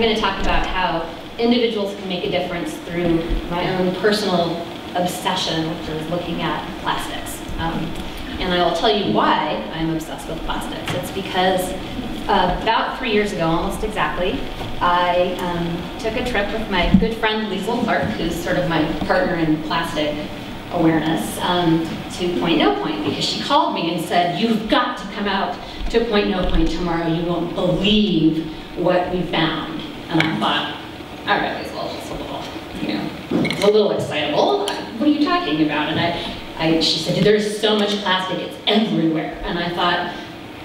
going to talk about how individuals can make a difference through my own personal obsession, which is looking at plastics. And I will tell you why I'm obsessed with plastics. It's because about 3 years ago, almost exactly, I took a trip with my good friend Liesl Clark, who's sort of my partner in plastic awareness, to Point No Point, because she called me and said, "You've got to come out to Point No Point tomorrow. You won't believe what we found." And I thought, all right, Liesl, it's a little excitable. What are you talking about? And she said, "There's so much plastic, it's everywhere." And I thought,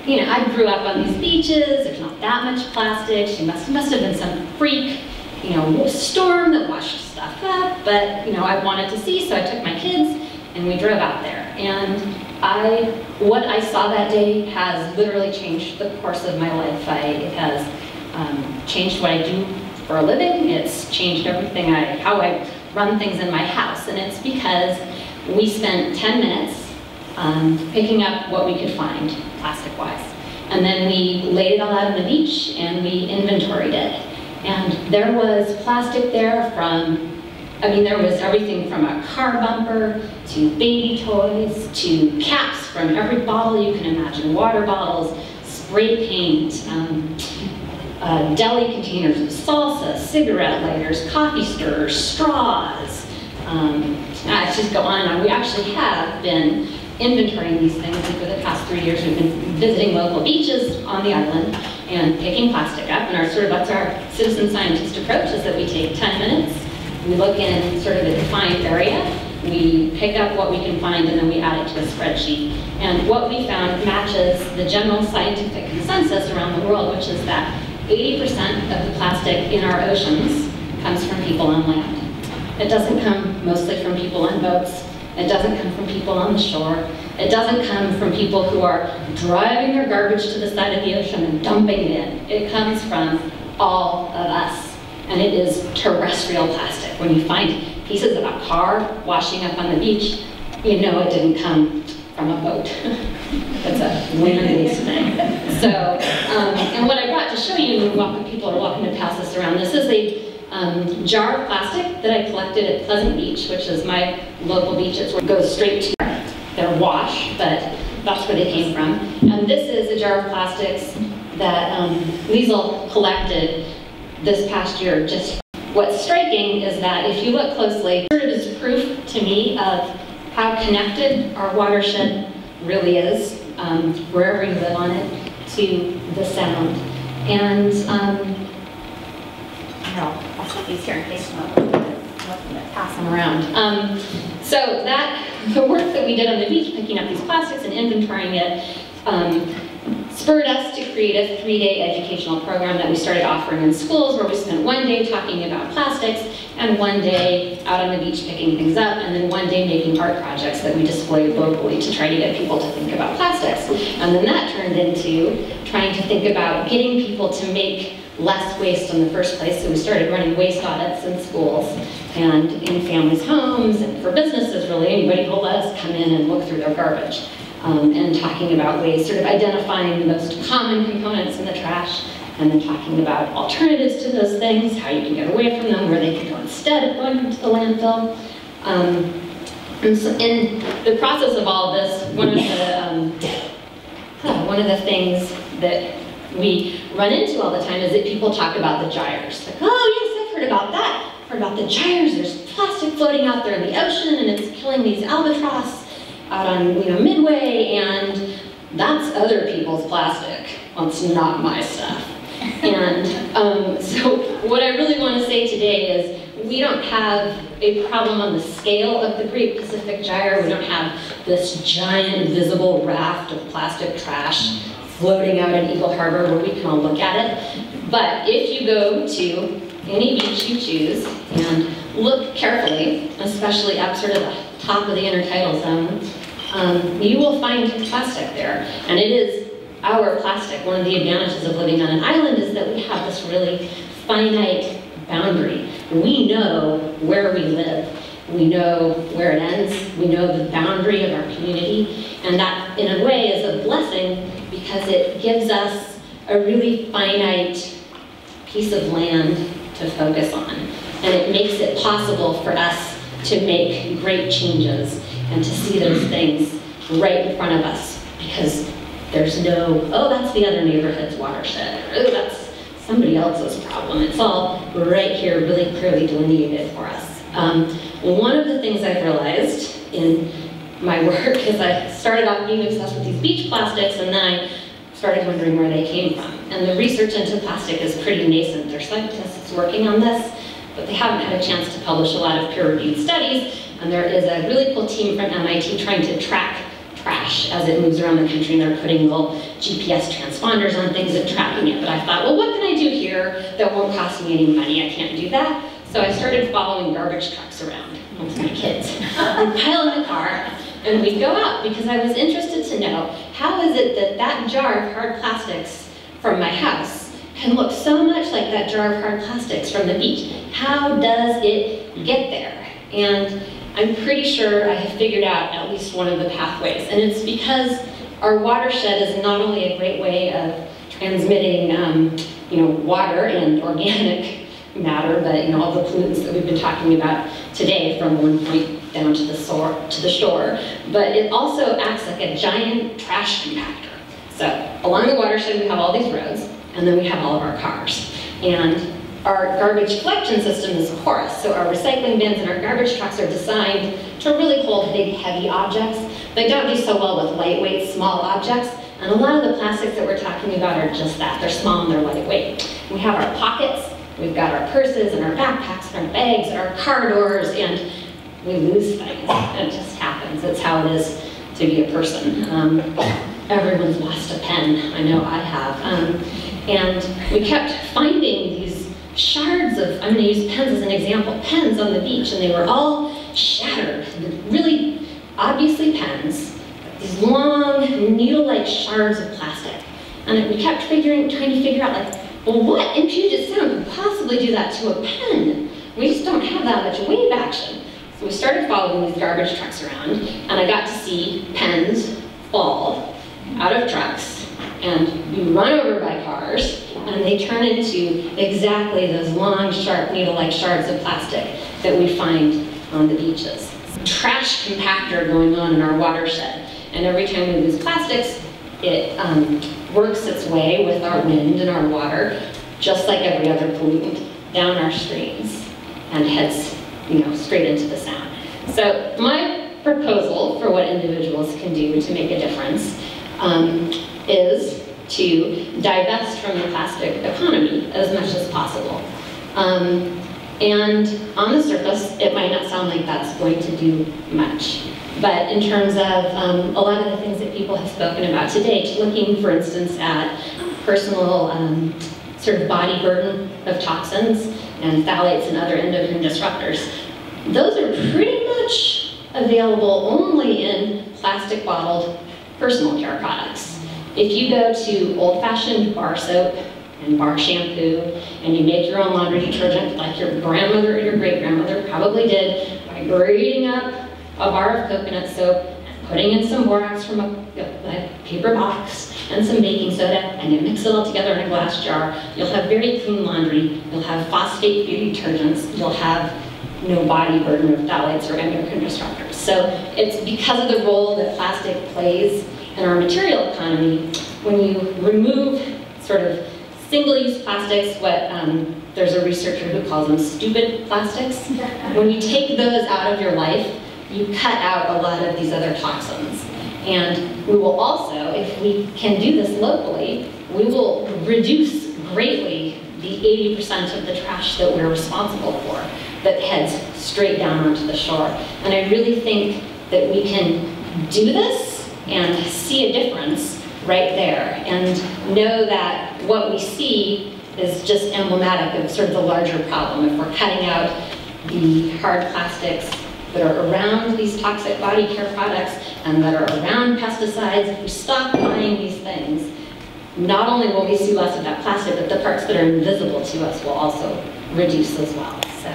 I grew up on these beaches, there's not that much plastic. She must have been some freak, storm that washed stuff up, but, I wanted to see, so I took my kids and we drove out there. And what I saw that day has literally changed the course of my life. It has changed what I do for a living. It's changed everything, how I run things in my house. And it's because we spent 10 minutes picking up what we could find, plastic-wise. And then we laid it all out on the beach and we inventoried it. And there was plastic there there was everything from a car bumper to baby toys to caps from every bottle you can imagine, water bottles, spray paint, deli containers of salsa, cigarette lighters, coffee stirrers, straws. I just go on and on. We actually have been inventorying these things, and for the past 3 years we've been visiting local beaches on the island and picking plastic up. And that's our citizen scientist approach, is that we take 10 minutes, we look in sort of a defined area, we pick up what we can find, and then we add it to a spreadsheet. And what we found matches the general scientific consensus around the world, which is that 80% of the plastic in our oceans comes from people on land. It doesn't come mostly from people on boats. It doesn't come from people on the shore. It doesn't come from people who are driving their garbage to the side of the ocean and dumping it in. It comes from all of us. And it is terrestrial plastic. When you find pieces of a car washing up on the beach, it didn't come from a boat. That's a land-based thing. So, and what I brought to show you, when people are walking to pass this around, this is a jar of plastic that I collected at Pleasant Beach, which is my local beach. It goes straight to their wash, but that's where they came from. And this is a jar of plastics that Liesl collected this past year. Just what's striking is that if you look closely, it is proof to me of how connected our watershed really is, wherever you live on it, to the sound. And I'll put these here in case I'm pass them around. So the work that we did on the beach, picking up these plastics and inventorying it, spurred us to create a 3-day educational program that we started offering in schools, where we spent 1 day talking about plastics and 1 day out on the beach picking things up, and then 1 day making art projects that we displayed locally to try to get people to think about plastics. And then that turned into trying to think about getting people to make less waste in the first place. So we started running waste audits in schools and in families' homes, and for businesses, really, anybody who will let us come in and look through their garbage. And talking about ways, sort of identifying the most common components in the trash, and then talking about alternatives to those things, how you can get away from them, where they can go instead of going into the landfill. And so in the process of all of this, one of the things that we run into all the time is that people talk about the gyres. Like, oh yes, I've heard about that. I've heard about the gyres. There's plastic floating out there in the ocean, and it's killing these albatross out on Midway, and that's other people's plastic. Well, it's not my stuff. And so what I really want to say today is we don't have a problem on the scale of the Great Pacific Gyre. We don't have this giant visible raft of plastic trash floating out in Eagle Harbor where we can all look at it. But if you go to any beach you choose and look carefully, especially up sort of the top of the intertidal zone, you will find plastic there. And it is our plastic. One of the advantages of living on an island is that we have this really finite boundary. We know where we live. We know where it ends. We know the boundary of our community. And that, in a way, is a blessing because it gives us a really finite piece of land to focus on. And it makes it possible for us to make great changes and to see those things right in front of us, because there's no, oh, that's the other neighborhood's watershed, or oh, that's somebody else's problem. It's all right here, really clearly delineated for us. One of the things I've realized in my work is I started off being obsessed with these beach plastics, and then I started wondering where they came from. And the research into plastic is pretty nascent. There's scientists working on this, but they haven't had a chance to publish a lot of peer-reviewed studies. And there is a really cool team from MIT trying to track trash as it moves around the country, and they're putting little GPS transponders on things and tracking it. But I thought, well, what can I do here that won't cost me any money? I can't do that. So I started following garbage trucks around with my kids. We'd pile in the car, and we'd go out, because I was interested to know, how is it that that jar of hard plastics from my house can look so much like that jar of hard plastics from the beach? How does it get there? And I'm pretty sure I have figured out at least one of the pathways, and it's because our watershed is not only a great way of transmitting water and organic matter, but all the pollutants that we've been talking about today from one point down to the shore, but it also acts like a giant trash compactor. So along the watershed we have all these roads, and then we have all of our cars. And our garbage collection system is porous, so our recycling bins and our garbage trucks are designed to really hold big, heavy objects. They don't do so well with lightweight, small objects, and a lot of the plastics that we're talking about are just that. They're small and they're lightweight. We have our pockets, we've got our purses and our backpacks and our bags and our car doors, and we lose things. It just happens. It's how it is to be a person. Everyone's lost a pen. I know I have. And we kept finding these shards of, I'm going to use pens as an example, pens on the beach, and they were all shattered, really obviously pens, these long needle-like shards of plastic. And we kept trying to figure out, like, well, what in Puget Sound could possibly do that to a pen? We just don't have that much wave action. So we started following these garbage trucks around, and I got to see pens fall out of trucks and be run over by cars, and they turn into exactly those long, sharp, needle-like shards of plastic that we find on the beaches. Trash compactor going on in our watershed, and every time we lose plastics, it works its way with our wind and our water, just like every other pollutant, down our streams and heads straight into the Sound. So my proposal for what individuals can do to make a difference is to divest from the plastic economy as much as possible. And on the surface, it might not sound like that's going to do much. But in terms of a lot of the things that people have spoken about today, looking, for instance, at personal sort of body burden of toxins and phthalates and other endocrine disruptors, those are pretty much available only in plastic bottled personal care products. If you go to old-fashioned bar soap and bar shampoo, and you make your own laundry detergent like your grandmother or your great-grandmother probably did by grating up a bar of coconut soap, putting in some borax from a paper box and some baking soda, and you mix it all together in a glass jar, you'll have very clean laundry, you'll have phosphate-free detergents, you'll have no body burden of phthalates or endocrine disruptors. So it's because of the role that plastic plays in our material economy. When you remove sort of single-use plastics, there's a researcher who calls them stupid plastics. When you take those out of your life, you cut out a lot of these other toxins. And we will also, if we can do this locally, we will reduce greatly the 80% of the trash that we're responsible for that heads straight down onto the shore. And I really think that we can do this and see a difference right there, and know that what we see is just emblematic of sort of the larger problem. If we're cutting out the hard plastics that are around these toxic body care products and that are around pesticides, if we stop buying these things, not only will we see less of that plastic, but the parts that are invisible to us will also reduce as well. So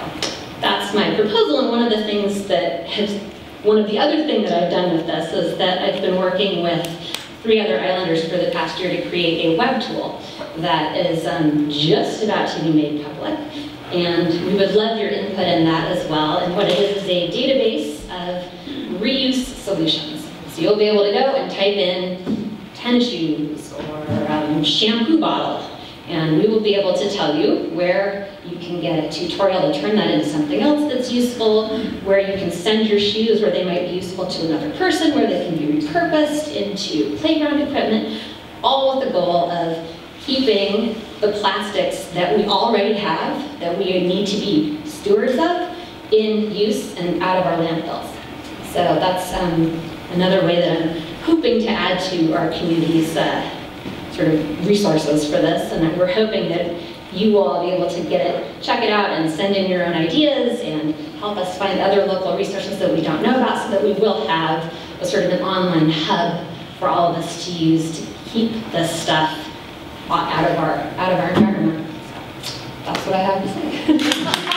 that's my proposal, and one of the things that one of the other things that I've done with this is that I've been working with 3 other islanders for the past year to create a web tool that is just about to be made public. And we would love your input in that as well. And what it is a database of reuse solutions. So you'll be able to go and type in tennis shoes or shampoo bottle, and we will be able to tell you where you can get a tutorial to turn that into something else that's useful, where you can send your shoes where they might be useful to another person, where they can be repurposed into playground equipment, all with the goal of keeping the plastics that we already have, that we need to be stewards of, in use and out of our landfills. So that's another way that I'm hoping to add to our community's sort of resources for this, and we're hoping that you will all be able to get it, check it out, and send in your own ideas and help us find other local resources that we don't know about, so that we will have a sort of an online hub for all of us to use to keep this stuff out of our environment. That's what I have to say.